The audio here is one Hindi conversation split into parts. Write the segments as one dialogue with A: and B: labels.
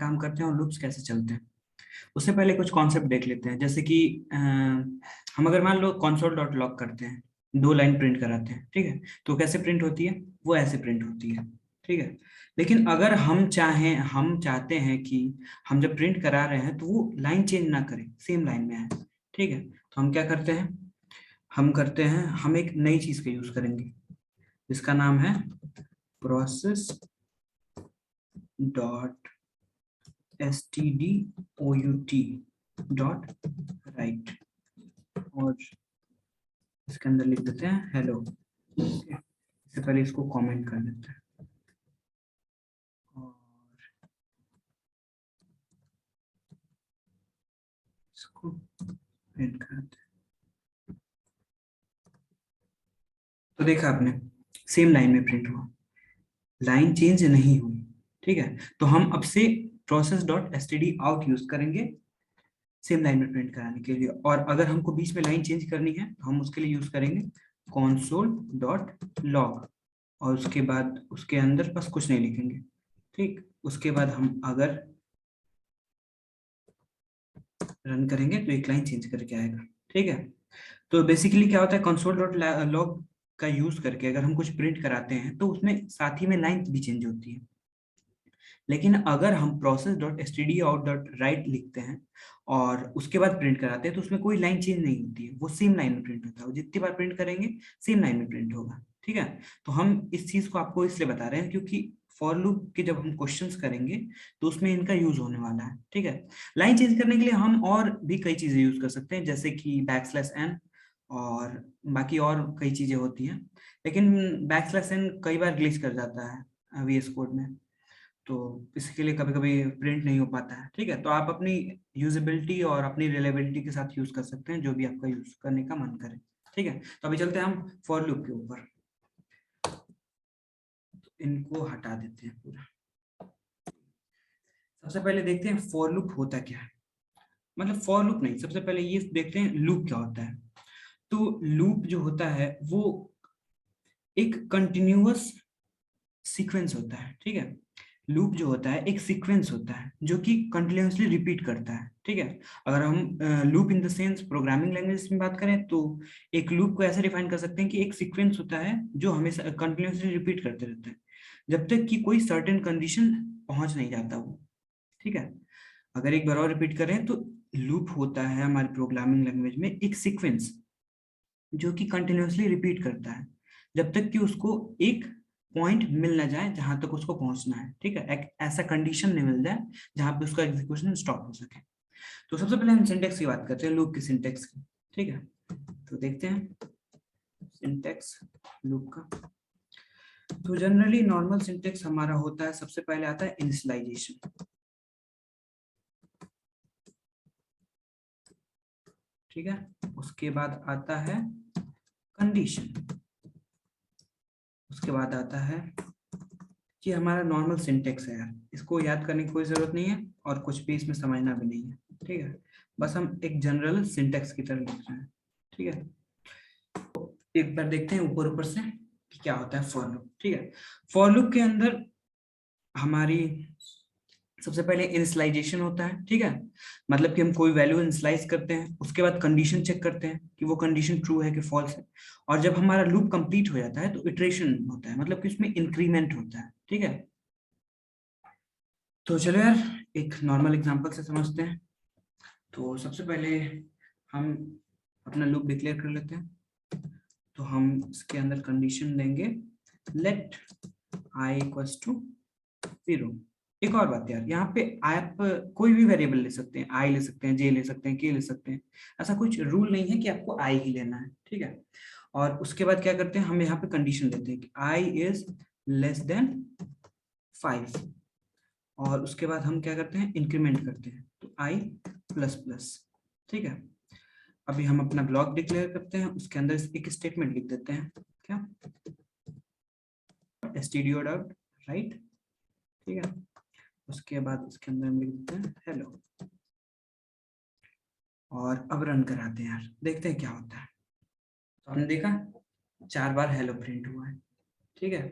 A: काम करते हैं और लूप्स कैसे चलते हैं। उससे पहले कुछ कॉन्सेप्ट देख लेते हैं, जैसे कि हम अगर मान लो console डॉट लॉग करते हैं, 2 लाइन प्रिंट कराते हैं, ठीक है, तो कैसे प्रिंट होती है, वो ऐसे प्रिंट होती है, ठीक है। लेकिन अगर हम चाहते हैं कि हम जब प्रिंट करा रहे हैं तो वो लाइन चेंज ना करें, सेम लाइन में है, ठीक है, तो हम क्या करते हैं, हम एक नई चीज का यूज करेंगे, इसका नाम है process dot stdout dot right, और इसके अंदर लिख देते हैं हेलो। इससे पहले इसको कमेंट कर देते हैं और इसको प्रिंट कर देते हैं। तो देखा आपने, सेम लाइन में प्रिंट हुआ, लाइन चेंज नहीं हुई, ठीक है। तो हम अब से process dot std out use करेंगे सेम लाइन में प्रिंट कराने के लिए, और अगर हमको बीच में लाइन चेंज करनी है तो हम उसके लिए यूज करेंगे console डॉट लॉग, और उसके बाद उसके अंदर बस कुछ नहीं लिखेंगे, ठीक। उसके बाद हम अगर रन करेंगे तो एक लाइन चेंज करके आएगा, ठीक है। तो बेसिकली क्या होता है, console डॉट लॉग का यूज करके अगर हम कुछ प्रिंट कराते हैं तो उसमें साथ ही में लाइन भी चेंज होती है। लेकिन अगर हम process dot std out dot right लिखते हैं और उसके बाद प्रिंट कराते हैं तो उसमें कोई लाइन चेंज नहीं होती है, वो सेम लाइन में प्रिंट होता है, वो जितनी बार प्रिंट करेंगे सेम लाइन में प्रिंट होगा, ठीक है। तो हम इस चीज को आपको इसलिए बता रहे हैं क्योंकि फॉर लूप के जब हम क्वेश्चंस करेंगे तो उसमें इनका यूज होने वाला है, ठीक है। लाइन चेंज करने के लिए हम और भी कई चीजें यूज कर सकते हैं, जैसे कि बैकस्लैश n, और बाकी और कई चीजें होती हैं, लेकिन बैकस्लैश n कई बार ग्लिच कर जाता है VS कोड में, तो इसके लिए कभी कभी प्रिंट नहीं हो पाता है, ठीक है। तो आप अपनी यूजेबिलिटी और अपनी रिलायबिलिटी के साथ यूज कर सकते हैं जो भी आपका यूज करने का मन करे, ठीक है। तो अभी चलते हैं हम फॉर लूप के ऊपर, इनको हटा देते हैं पूरा। सबसे पहले देखते हैं फॉर लूप होता क्या है, मतलब फॉर लूप नहीं, सबसे पहले ये देखते हैं लूप क्या होता है। तो लूप जो होता है वो एक कंटिन्यूअस सीक्वेंस होता है, ठीक है। लूप जो होता है एक सीक्वेंस होता है जो कि कंटिन्यूअसली रिपीट करता है, ठीक है। अगर हम loop in the sense programming language में बात करें तो एक लूप को ऐसे डिफाइन कर सकते हैं कि एक सीक्वेंस होता है जो हमेशा कंटिन्यूअसली रिपीट करते रहता है जब तक कि कोई सर्टेन कंडीशन पहुंच नहीं जाता वो, ठीक है। अगर एक बार और रिपीट करें तो लूप होता है हमारी प्रोग्रामिंग लैंग्वेज में एक सीक्वेंस जो कि कंटिन्यूअसली रिपीट करता है जब तक कि उसको एक पॉइंट मिल ना जाए जहां तक उसको पहुंचना है, ठीक है। एक ऐसा कंडीशन नहीं मिल जाए जहां पे उसका एग्जीक्यूशन स्टॉप हो सके। तो सबसे पहले हम सिंटेक्स की बात करते हैं, लूप की सिंटेक्स की, ठीक है। तो देखते हैं सिंटेक्स लूप का। तो जनरली नॉर्मल सिंटेक्स हमारा होता है, सबसे पहले आता है इनिशियलाइजेशन, ठीक है। उसके बाद आता है कंडीशन, उसके बाद आता है, ये हमारा नॉर्मल सिंटेक्स है यार, इसको याद करने की कोई जरूरत नहीं है और कुछ भी इसमें समझना भी नहीं है, ठीक है। बस हम एक जनरल सिंटेक्स की तरह लिख रहे हैं, ठीक है। एक बार देखते हैं ऊपर ऊपर से कि क्या होता है फॉर लूप, ठीक है। फॉर लूप के अंदर हमारी सबसे पहले इनिशियलाइजेशन होता है, ठीक है। मतलब कि हम कोई वैल्यू इनिशियलाइज करते हैं, उसके बाद कंडीशन चेक करते हैं कि वो कंडीशन ट्रू है कि फॉल्स है, और जब हमारा लूप कंप्लीट हो जाता है तो इटरेशन होता है, मतलब कि उसमें इंक्रीमेंट होता है, ठीक है। तो चलो यार एक नॉर्मल एग्जांपल से समझते हैं। तो सबसे पहले हम अपना लूप डिक्लेयर कर लेते हैं। तो हम इसके अंदर कंडीशन देंगे लेट i इक्वल्स टू 0। एक और बात यार, यहाँ पे आप कोई भी वेरिएबल ले सकते हैं, i ले सकते हैं, j ले सकते हैं, k ले सकते हैं, ऐसा कुछ रूल नहीं है कि आपको i ही लेना है, ठीक है। और उसके बाद क्या करते हैं, हम यहाँ पे कंडीशन देते हैं कि i इज लेस देन 5, और उसके बाद हम क्या करते हैं, इंक्रीमेंट करते हैं, तो i प्लस प्लस, ठीक है। अभी हम अपना ब्लॉक डिक्लेयर करते हैं, उसके अंदर एक स्टेटमेंट लिख देते हैं, क्या, stdio डॉट राइट, ठीक है। उसके बाद उसके अंदर हम लिख देते हैं हेलो, और अब रन कराते हैं यार, देखते हैं क्या होता है। तो हमने देखा 4 बार हेलो प्रिंट हुआ है, ठीक है।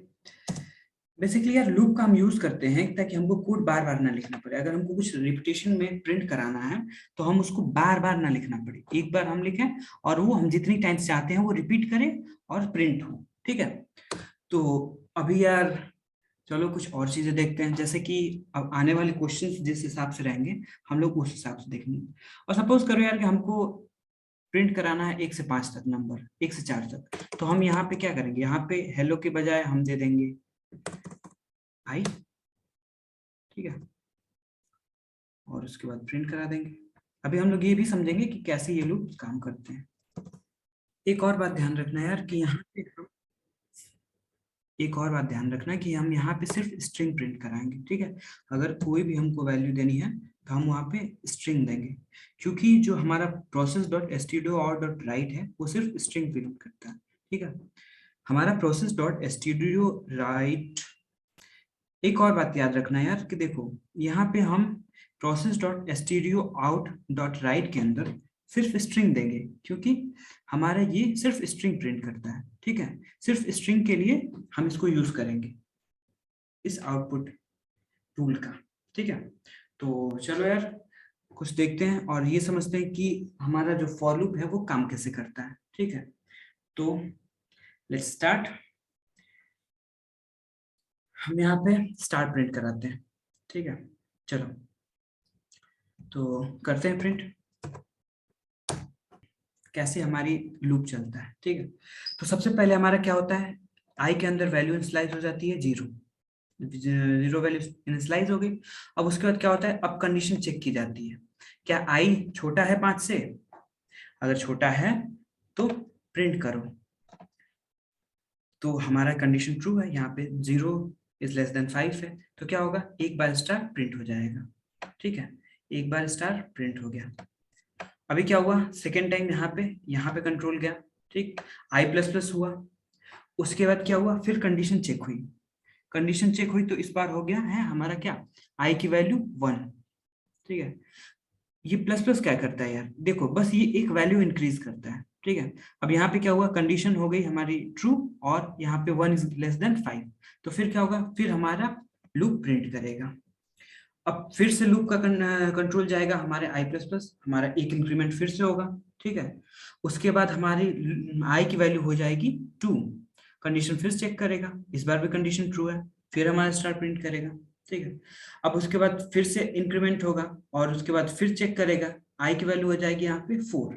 A: बेसिकली यार लूप का हम यूज करते हैं ताकि हमको कोड बार बार ना लिखना पड़े। अगर हमको कुछ रिपीटेशन में प्रिंट कराना है तो हम उसको बार बार ना लिखना पड़े, एक बार हम लिखें और वो हम जितनी टाइम्स चाहते हैं वो रिपीट करें और प्रिंट हो। ठीक है, तो अभी यार चलो कुछ और चीजें देखते हैं, जैसे कि अब आने वाले क्वेश्चंस जिस हिसाब से रहेंगे हम लोग उस हिसाब से देखेंगे। और सपोज करो यार कि हमको प्रिंट कराना है 1 से 5 तक नंबर, 1 से 4 तक, तो हम यहाँ पे क्या करेंगे, यहाँ पे हेलो के बजाय हम दे देंगे आई। ठीक है, और उसके बाद प्रिंट करा देंगे। अभी हम लोग ये भी समझेंगे कि कैसे ये लूप काम करते हैं। एक और बात ध्यान रखना यार कि यहाँ पे एक और बात ध्यान रखना कि हम यहाँ पे सिर्फ स्ट्रिंग प्रिंट कराएंगे। ठीक है, अगर कोई भी हमको वैल्यू देनी है तो हम वहाँ पे स्ट्रिंग देंगे, क्योंकि जो हमारा process.stdio.out.write है वो सिर्फ स्ट्रिंग प्रिंट करता है। ठीक है, हमारा process.stdio.write, एक और बात याद रखना यार कि देखो यहाँ पे हम process.stdio.out.write के अंदर सिर्फ स्ट्रिंग देंगे, क्योंकि हमारा ये सिर्फ स्ट्रिंग प्रिंट करता है। ठीक है, सिर्फ स्ट्रिंग के लिए हम इसको यूज करेंगे, इस आउटपुट टूल का। ठीक है, तो चलो यार कुछ देखते हैं और ये समझते हैं कि हमारा जो फॉर लूप है वो काम कैसे करता है। ठीक है, तो लेट्स स्टार्ट। हम यहाँ पे स्टार प्रिंट कराते हैं। ठीक है, चलो तो करते हैं प्रिंट, कैसे हमारी लूप चलता है। ठीक है, तो सबसे पहले हमारा क्या होता है, आई के अंदर वैल्यू इनिशियलाइज हो जाती है 0, 0 वैल्यू इनिशियलाइज हो गई। अब उसके बाद क्या होता है, अब कंडीशन चेक की जाती है, क्या आई छोटा है 5 से, अगर छोटा है तो प्रिंट करो। तो हमारा कंडीशन ट्रू है, यहाँ पे 0 इज लेस देन 5 है, तो क्या होगा, एक बार स्टार प्रिंट हो जाएगा। ठीक है, एक बार स्टार प्रिंट हो गया। अभी क्या हुआ, सेकेंड टाइम यहाँ पे कंट्रोल गया। ठीक, आई प्लस प्लस हुआ। उसके बाद क्या हुआ, फिर कंडीशन चेक हुई, कंडीशन चेक हुई तो इस बार हो गया है हमारा क्या, आई की वैल्यू 1। ठीक है, ये प्लस प्लस क्या करता है यार, देखो बस ये एक वैल्यू इंक्रीज करता है। ठीक है, अब यहाँ पे क्या हुआ, कंडीशन हो गई हमारी ट्रू और यहाँ पे 1 इज लेस देन 5, तो फिर क्या होगा, फिर हमारा लूप प्रिंट करेगा। अब फिर से लूप का कंट्रोल जाएगा हमारे आई प्लस प्लस, हमारा एक इंक्रीमेंट फिर से होगा। ठीक है, उसके बाद हमारी आई की वैल्यू हो जाएगी 2, कंडीशन फिर चेक करेगा, इस बार भी कंडीशन ट्रू है, फिर हमारा स्टार प्रिंट करेगा। ठीक है, अब उसके बाद फिर से इंक्रीमेंट होगा और उसके बाद फिर चेक करेगा, आई की वैल्यू हो जाएगी यहाँ पे 4,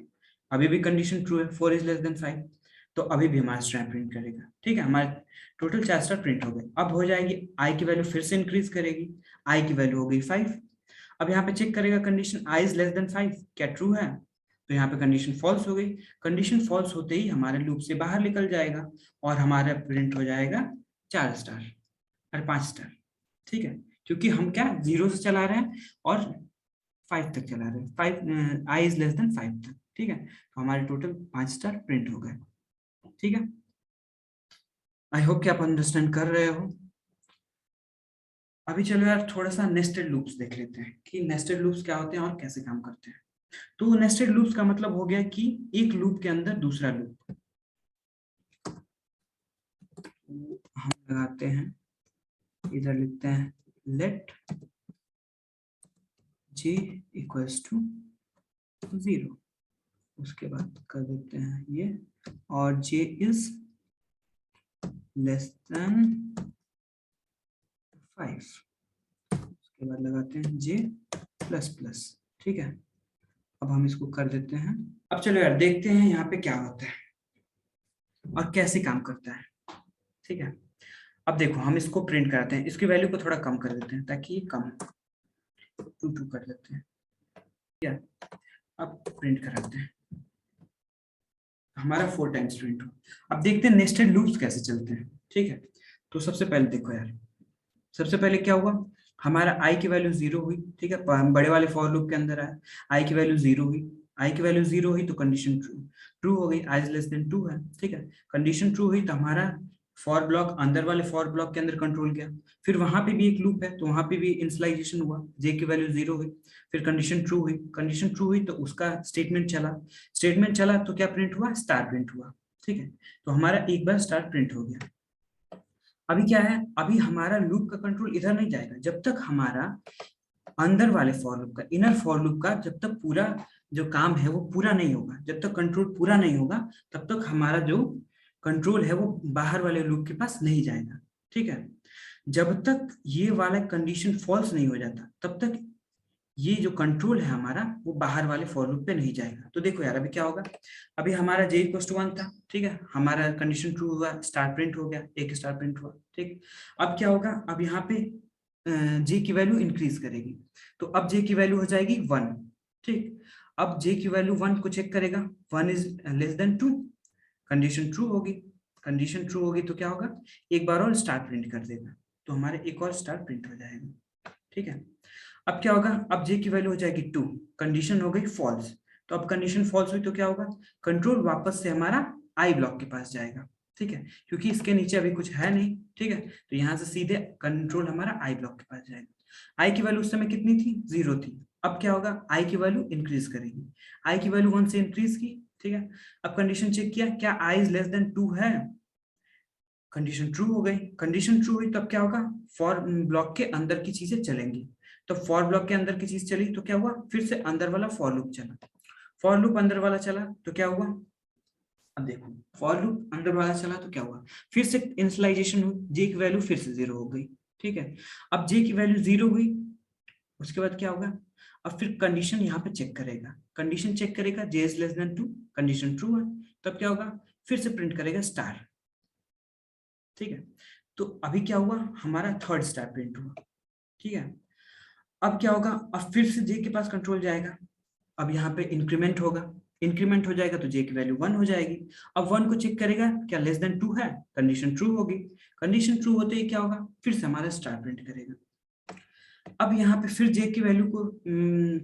A: अभी भी कंडीशन ट्रू है, 4 इज लेस देन 5, तो अभी भी हमारा स्टार प्रिंट करेगा। ठीक है, हमारे टोटल 4 स्टार प्रिंट हो गए। अब हो जाएगी आई की वैल्यू फिर से इंक्रीज करेगी, आई की वैल्यू हो गई 5। अब यहाँ पे चेक करेगा condition I is less then 5 क्या ट्रू है, तो यहाँ पे कंडीशन फॉल्स हो गई। कंडीशन फॉल्स होते ही हमारे लूप से बाहर निकल जाएगा और हमारा प्रिंट हो जाएगा 4 स्टार और 5 स्टार। ठीक है, क्योंकि हम क्या 0 से चला रहे हैं और 5 तक चला रहे हैं, 5 आई इज लेस देन 5 तक। ठीक है, तो हमारे टोटल 5 स्टार प्रिंट हो गए। ठीक है, आई होप कि आप अंडरस्टैंड कर रहे हो। अभी चलो यार थोड़ा सा नेस्टेड लूप्स देख लेते हैं कि नेस्टेड लूप्स क्या होते हैं और कैसे काम करते हैं। तो नेस्टेड लूप्स का मतलब हो गया कि एक लूप के अंदर दूसरा लूप। हम लगाते हैं, इधर लिखते हैं लेट j इक्वल्स टू 0, उसके बाद कर देते हैं ये, और j इज लेस देन 5, उसके बाद लगाते हैं j प्लस प्लस। ठीक है, अब हम इसको कर देते हैं। अब चलो यार देखते हैं यहाँ पे क्या होता है और कैसे काम करता है। ठीक है, अब देखो हम इसको प्रिंट कराते हैं, इसकी वैल्यू को थोड़ा कम कर देते हैं ताकि ये कम, 2 कर देते हैं। ठीक है, अब प्रिंट कराते हैं, हमारा 4 टाइम्स प्रिंट हो। अब देखते हैं नेस्टेड लूप्स कैसे चलते हैं। ठीक है, तो सबसे पहले देखो यार, सबसे पहले क्या हुआ, हमारा आई की वैल्यू 0 हुई। ठीक है, बड़े वाले फॉर लूप के अंदर आया, आई की वैल्यू 0 हुई, आई की वैल्यू 0 हुई तो कंडीशन ट्रू ट्रू हो गई, आई इज लेस देन 2 है। ठीक है, कंडीशन ट्रू हुई तो हमारा फॉर ब्लॉक अंदर वाले फॉर ब्लॉक के अंदर कंट्रोल गया, फिर वहां पे भी एक लूप है तो वहां पे भी इनिशियलाइजेशन हुआ, जे की वैल्यू 0 हुई, फिर कंडीशन ट्रू हुई, कंडीशन ट्रू हुई तो उसका स्टेटमेंट चला, स्टेटमेंट चला तो क्या प्रिंट हुआ, स्टार प्रिंट हुआ। ठीक है, तो हमारा एक बार स्टार प्रिंट हो गया। अभी क्या है, अभी हमारा लूप का कंट्रोल इधर नहीं जाएगा जब तक हमारा अंदर वाले फॉर लूप का, इनर फॉर लूप का जब तक पूरा जो काम है वो पूरा नहीं होगा, जब तक कंट्रोल पूरा नहीं होगा तब तक हमारा जो कंट्रोल है वो बाहर वाले लूप के पास नहीं जाएगा। ठीक है, जब तक ये वाला कंडीशन फॉल्स नहीं हो जाता तब तक ये जो कंट्रोल है हमारा वो बाहर वाले फॉर लूप पे नहीं जाएगा। तो देखो यार, अभी क्या होगा, अभी हमारा j इक्वल टू 1 था, ठीक है, हमारा कंडीशन ट्रू हुआ, स्टार प्रिंट हो गया, एक स्टार प्रिंट हुआ। ठीक, अब क्या होगा, अब यहाँ पे j की वैल्यू इंक्रीज करेगी, तो अब j की वैल्यू हो जाएगी 1। ठीक, अब j की वैल्यू 1 को चेक करेगा, 1 is less than 2, condition true होगी, कंडीशन ट्रू होगी तो क्या होगा, एक बार और स्टार प्रिंट कर देगा, तो हमारे एक और स्टार प्रिंट हो जाएगा। ठीक है, अब क्या होगा, अब j की वैल्यू हो जाएगी 2, कंडीशन हो गई फॉल्स, तो अब कंडीशन फॉल्स हुई तो क्या होगा, कंट्रोल वापस से हमारा आई ब्लॉक के पास जाएगा। ठीक है, क्योंकि इसके नीचे अभी कुछ है नहीं। ठीक है, तो यहाँ से सीधे कंट्रोल हमारा आई ब्लॉक के पास जाएगा। आई की वैल्यू उस समय कितनी थी, 0 थी। अब क्या होगा, आई की वैल्यू इंक्रीज करेगी, आई की वैल्यू 1 से इंक्रीज की। ठीक है, अब कंडीशन चेक किया, क्या आई इज लेस देन 2 है, कंडीशन ट्रू हो गई, कंडीशन ट्रू हुई तब क्या होगा, फॉर ब्लॉक के अंदर की चीजें चलेंगी। तो फॉर ब्लॉक के अंदर की चीज चली तो क्या हुआ, फिर से अंदर वाला फॉर लूप चला, फॉर लूप अंदर वाला चला तो क्या हुआ, अब देखो फॉर लूप अंदर वाला चला तो क्या हुआ, फिर से इनिशियलाइजेशन हुई, जे की वैल्यू फिर से 0 हो गई। ठीक है, अब जे की वैल्यू 0 हुई, उसके बाद क्या होगा, अब फिर कंडीशन यहाँ पे चेक करेगा, कंडीशन चेक करेगा, J is less than 2, condition true है, तब क्या होगा, फिर से प्रिंट करेगा स्टार। ठीक है, तो अभी क्या हुआ, हमारा थर्ड स्टार प्रिंट हुआ। ठीक है, अब क्या होगा, अब फिर से जे के पास कंट्रोल जाएगा, अब यहाँ पे इंक्रीमेंट होगा, इंक्रीमेंट हो जाएगा तो जे की वैल्यू 1 हो जाएगी। अब 1 को चेक करेगा, क्या लेस देन 2 है, कंडीशन ट्रू होगी, कंडीशन ट्रू होते ही क्या होगा, फिर से हमारा स्टार प्रिंट करेगा। अब यहाँ पे फिर जे की वैल्यू को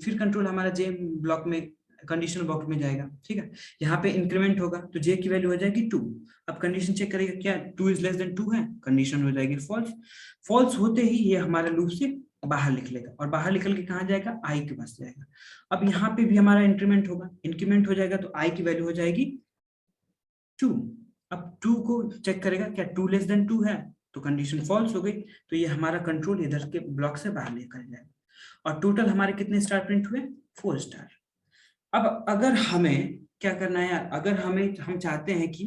A: फिर कंट्रोल हमारा जे ब्लॉक में, कंडीशनल ब्लॉक में जाएगा। ठीक है, यहाँ पे इंक्रीमेंट होगा तो जे की वैल्यू हो जाएगी 2। अब कंडीशन चेक करेगा, क्या 2 इज लेस देन 2 है, कंडीशन हो जाएगी फॉल्स, फॉल्स होते ही ये हमारा लूप से बाहर निकलेगा, और बाहर निकल के कहाँ जाएगा, आई के पास जाएगा। अब यहाँ पे भी हमारा इंक्रीमेंट होगा, इंक्रीमेंट हो जाएगा तो आई की वैल्यू हो जाएगी 2। अब 2 को चेक करेगा, क्या 2 लेस देन 2 है, तो कंडीशन फॉल्स हो गई, तो ये हमारा कंट्रोल इधर के ब्लॉक से बाहर निकल जाएगा, और टोटल हमारे कितने स्टार प्रिंट हुए, 4 स्टार। अब अगर हमें क्या करना है यार, अगर हम चाहते हैं कि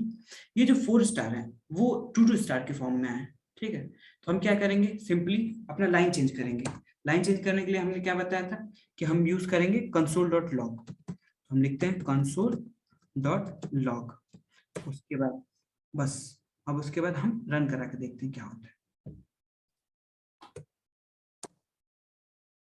A: ये जो 4 स्टार है वो 2 स्टार के फॉर्म में आए, ठीक है, तो हम क्या करेंगे, सिंपली अपना लाइन चेंज करेंगे। लाइन चेंज करने के लिए हमने क्या बताया था कि हम यूज करेंगे console.log, हम लिखते हैं console.log, उसके बाद बस, अब उसके बाद हम रन करा के देखते हैं क्या होता है।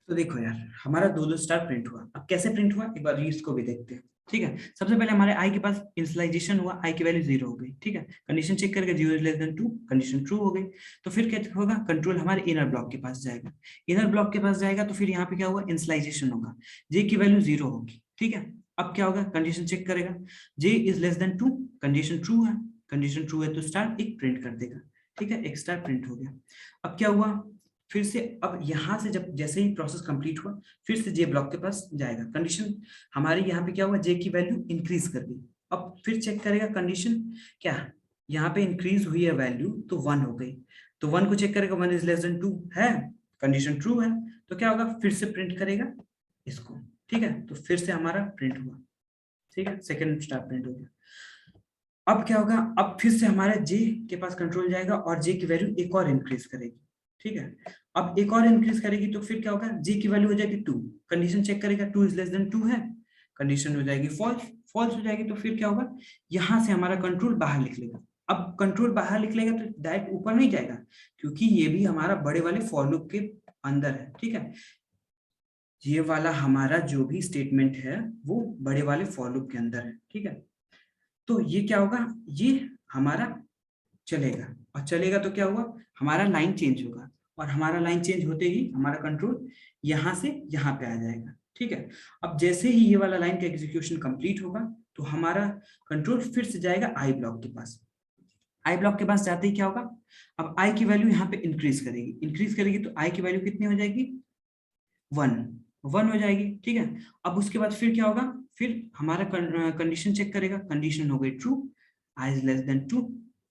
A: तो देखो यार, हमारा 2 स्टार प्रिंट हुआ। अब कैसे प्रिंट हुआ, एक बार रीड्स को भी देखते हैं। ठीक है, सबसे पहले हमारे आई के पास इनिशियलाइजेशन हुआ, आई की वैल्यू 0 हो गई। ठीक है, कंडीशन चेक करके 0 is less than 2, condition true हो गई, तो फिर क्या होगा, कंट्रोल हमारे इनर ब्लॉक के पास जाएगा, इनर ब्लॉक के पास जाएगा तो फिर यहाँ पे क्या हुआ, इनिशियलाइजेशन होगा, जे की वैल्यू 0 होगी। ठीक है, अब क्या होगा, कंडीशन चेक करेगा, J is less than 2, condition true है, कंडीशन ट्रू है तो स्टार एक प्रिंट कर देगा। ठीक है, एक स्टार प्रिंट हो गया। अब क्या हुआ, फिर से अब यहाँ से जब जैसे ही प्रोसेस कंप्लीट हुआ, फिर से जे ब्लॉक के पास जाएगा, कंडीशन हमारे यहाँ पे क्या हुआ, जे की वैल्यू इंक्रीज कर दी। अब फिर चेक करेगा कंडीशन, क्या यहाँ पे इंक्रीज हुई है वैल्यू तो 1 हो गई, तो 1 को चेक करेगा, 1 इज लेस देन 2 है, कंडीशन ट्रू है, तो क्या होगा, फिर से प्रिंट करेगा इसको। ठीक है, तो फिर से हमारा प्रिंट हुआ। ठीक है, सेकेंड स्टार प्रिंट हो गया। अब क्या होगा, अब फिर से हमारा जे के पास कंट्रोल जाएगा और जे की वैल्यू एक और इंक्रीज करेगी। ठीक है, अब एक और इंक्रीज करेगी तो फिर क्या होगा, जे की वैल्यू हो जाएगी 2, कंडीशन चेक करेगा, 2 इज लेस देन 2 है, कंडीशन हो जाएगी फॉल्स, फॉल्स हो जाएगी तो फिर क्या होगा, यहाँ से हमारा कंट्रोल बाहर निकलेगा। अब कंट्रोल बाहर निकलेगा तो डायरेक्ट ऊपर नहीं जाएगा, क्योंकि ये भी हमारा बड़े वाले फॉर लूप के अंदर है। ठीक है, ये वाला हमारा जो भी स्टेटमेंट है वो बड़े वाले फॉर लूप के अंदर है। ठीक है, तो ये क्या होगा, ये हमारा चलेगा, और चलेगा तो क्या हुआ, हमारा लाइन चेंज होगा, और हमारा लाइन चेंज होते ही हमारा कंट्रोल यहाँ से यहाँ पे आ जाएगा। ठीक है, अब जैसे ही ये वाला लाइन का एग्जीक्यूशन कंप्लीट होगा तो हमारा कंट्रोल फिर से जाएगा आई ब्लॉक के पास। आई ब्लॉक के पास जाते ही क्या होगा, अब आई की वैल्यू यहाँ पे इंक्रीज करेगी, इंक्रीज करेगी तो आई की वैल्यू कितनी हो जाएगी, 1, 1 हो जाएगी। ठीक है, अब उसके बाद फिर क्या होगा, फिर हमारा कंडीशन चेक करेगा, कंडीशन हो गई true, I is less than 2,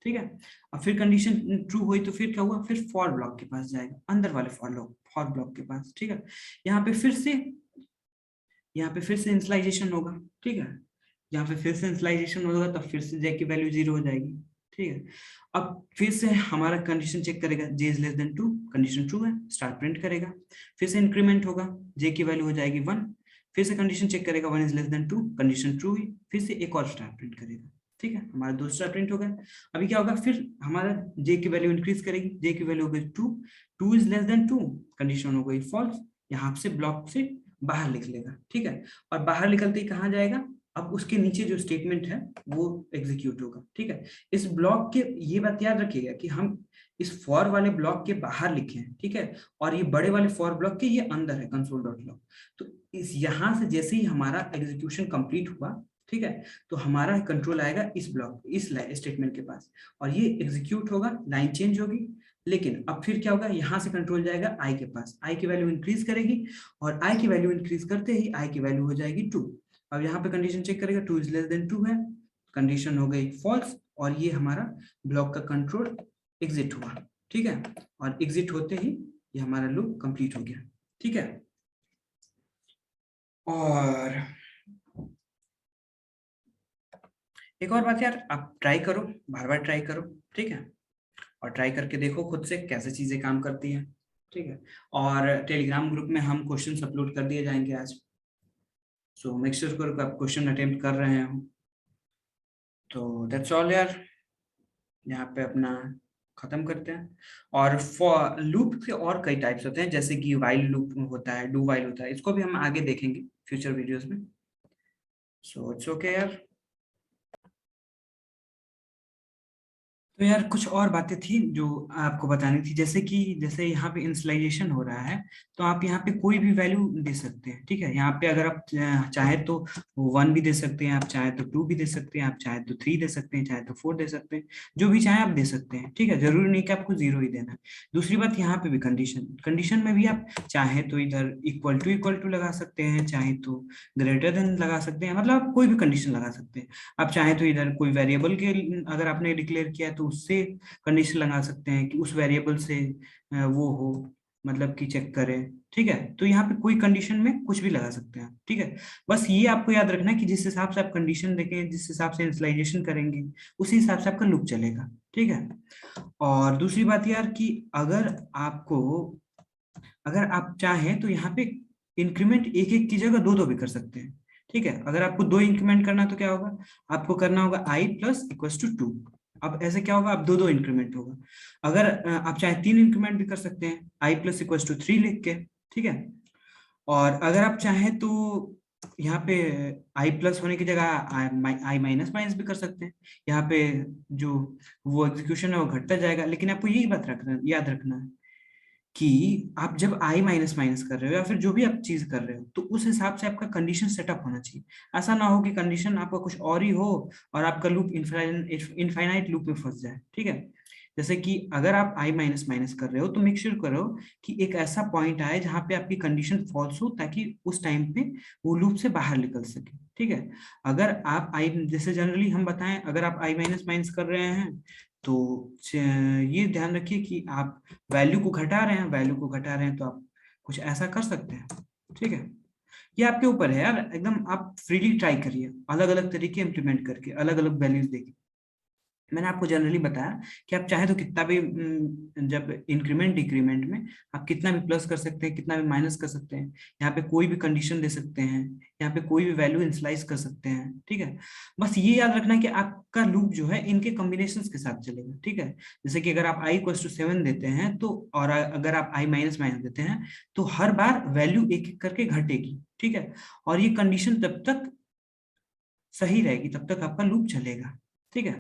A: ठीक है। अब फिर कंडीशन ट्रू हुई तो फिर क्या हुआ, फिर फॉर ब्लॉक के पास जाएगा, अंदर वाले फॉर ब्लॉक के पास, ठीक है। यहाँ पे फिर से इनिशियलाइजेशन होगा, ठीक है। यहाँ पे फिर से इनिशियलाइजेशन होगा तब फिर से जे की वैल्यू 0 हो जाएगी, ठीक है। अब फिर से हमारा कंडीशन चेक करेगा, J is less than 2, condition true है, स्टार प्रिंट करेगा। फिर से इंक्रीमेंट होगा, जे की वैल्यू हो जाएगी 1, फिर से कंडीशन चेक करेगा, 1 is less than 2, condition true हुई, फिर से एक और स्टार प्रिंट करेगा, ठीक है। हमारा 2 स्टार प्रिंट हो गया। अभी क्या होगा, फिर हमारा जे की वैल्यू इंक्रीज करेगी, जे की वैल्यू हो गई 2, 2 इज लेस देन 2, कंडीशन हो गई फॉल्स। यहाँ से ब्लॉक से बाहर लिख लेगा, ठीक है। और बाहर निकलते ही कहाँ जाएगा, अब उसके नीचे जो स्टेटमेंट है वो एग्जीक्यूट होगा, ठीक है। इस ब्लॉक के, ये बात याद रखिएगा कि हम इस फॉर वाले ब्लॉक के बाहर लिखे हैं, ठीक है, और ये बड़े वाले फॉर ब्लॉक के ये अंदर है कंसोल डॉट लॉग। तो इस यहां से जैसे ही हमारा एग्जीक्यूशन कंप्लीट हुआ, ठीक है, तो हमारा कंट्रोल आएगा इस ब्लॉक, इस स्टेटमेंट के पास, और ये एग्जीक्यूट होगा, लाइन चेंज होगी। लेकिन अब फिर क्या होगा, यहां से कंट्रोल जाएगा आई के पास, आई की वैल्यू इंक्रीज करेगी, और आई की वैल्यू इंक्रीज करते ही आई की वैल्यू हो जाएगी 2। अब यहाँ पे कंडीशन चेक करेगा, 2 इज लेस देन 2 है, कंडीशन हो गई फॉल्स, और ये हमारा ब्लॉक का कंट्रोल एग्जिट हुआ, ठीक है। और एग्जिट होते ही ये हमारा लूप कंप्लीट हो गया, ठीक है। और एक और बात यार, आप ट्राई करो, बार बार ट्राई करो, ठीक है, और ट्राई करके देखो खुद से कैसे चीजें काम करती हैं, ठीक है। और टेलीग्राम ग्रुप में हम क्वेश्चन अपलोड कर दिए जाएंगे आज, सो मेक श्योर करो कि आप क्वेश्चन अटेम्प्ट कर रहे हो। तो दैट्स ऑल यार, यहाँ पे अपना खत्म करते हैं। और फॉर लूप के और कई टाइप्स होते हैं, जैसे कि वाइल लूप होता है, डू वाइल होता है, इसको भी हम आगे देखेंगे फ्यूचर वीडियोस में। सो इट्स ओके यार। तो यार कुछ और बातें थी जो आपको बतानी थी, जैसे कि जैसे यहाँ पे इनिशियलाइजेशन हो रहा है, तो आप यहाँ पे कोई भी वैल्यू दे सकते हैं, ठीक है। यहाँ पे अगर आप चाहे तो 1 भी दे सकते हैं, आप चाहे तो 2 भी दे सकते हैं, आप चाहे तो 3 दे सकते हैं, चाहे तो 4 दे सकते हैं, जो भी चाहे आप दे सकते हैं, ठीक है। जरूरी नहीं कि आपको 0 ही देना है। दूसरी बात, यहाँ पे भी कंडीशन कंडीशन में भी आप चाहे तो इधर इक्वल टू लगा सकते हैं, चाहे तो ग्रेटर देन लगा सकते हैं, मतलब आप कोई भी कंडीशन लगा सकते हैं। आप चाहे तो इधर कोई वेरिएबल के, अगर आपने डिक्लेयर किया तो उससे कंडीशन लगा सकते हैं कि उस वेरिएबल से वो हो, मतलब कि चेक करें, ठीक है। तो यहाँ पे कोई कंडीशन में कुछ भी लगा सकते हैं, ठीक है। बस ये आपको याद रखना है कि जिस हिसाब से आप कंडीशन देखें, जिस हिसाब से इनिशियलाइजेशन करेंगे, उसी हिसाब से आपका लूप चलेगा, ठीक है। और दूसरी बात यार कि अगर आप चाहें तो यहाँ पे इंक्रीमेंट एक एक की जगह दो दो भी कर सकते हैं, ठीक है। अगर आपको 2 इंक्रीमेंट करना है तो क्या होगा, आपको करना होगा आई प्लस इक्वल्स टू 2। अब ऐसे क्या होगा, अब दो दो इंक्रीमेंट होगा। अगर आप चाहे 3 इंक्रीमेंट भी कर सकते हैं, आई प्लस इक्वल्स टू 3 लिख के, ठीक है। और अगर आप चाहें तो यहाँ पे आई प्लस होने की जगह आई माइनस माइनस भी कर सकते हैं। यहाँ पे जो वो एग्जीक्यूशन है वो घटता जाएगा, लेकिन आपको यही बात रखना, याद रखना है कि आप जब आई माइनस माइनस कर रहे हो या फिर जो भी आप चीज कर रहे हो, तो उस हिसाब से आपका कंडीशन सेटअप होना चाहिए। ऐसा ना हो कि कंडीशन आपका कुछ और ही हो और आपका लूप इनफाइनाइट लूप में फंस जाए, ठीक है। जैसे कि अगर आप आई माइनस माइनस कर रहे हो तो मेक श्योर करो कि एक ऐसा पॉइंट आए जहां पे आपकी कंडीशन फॉल्स हो, ताकि उस टाइम पे वो लूप से बाहर निकल सके, ठीक है। अगर आप आई, जैसे जनरली हम बताएं, अगर आप आई माइनस माइनस कर रहे हैं तो ये ध्यान रखिए कि आप वैल्यू को घटा रहे हैं तो आप कुछ ऐसा कर सकते हैं, ठीक है। ये आपके ऊपर है यार, एकदम आप फ्रीली ट्राई करिए, अलग अलग तरीके इंप्लीमेंट करके, अलग अलग वैल्यूज देखिए। मैंने आपको जनरली बताया कि आप चाहे तो कितना भी जब इंक्रीमेंट डिक्रीमेंट में आप कितना भी प्लस कर सकते हैं, कितना भी माइनस कर सकते हैं, यहाँ पे कोई भी कंडीशन दे सकते हैं, यहाँ पे कोई भी वैल्यू इनिशियलाइज कर सकते हैं, ठीक है। बस ये याद रखना कि आपका लूप जो है इनके कॉम्बिनेशन के साथ चलेगा, ठीक है। जैसे कि अगर आप आई इक्वल टू 7 देते हैं तो, और अगर आप आई माइनस माइनस देते हैं, तो हर बार वैल्यू एक एक करके घटेगी, ठीक है। और ये कंडीशन तब तक सही रहेगी, तब तक आपका लूप चलेगा, ठीक है।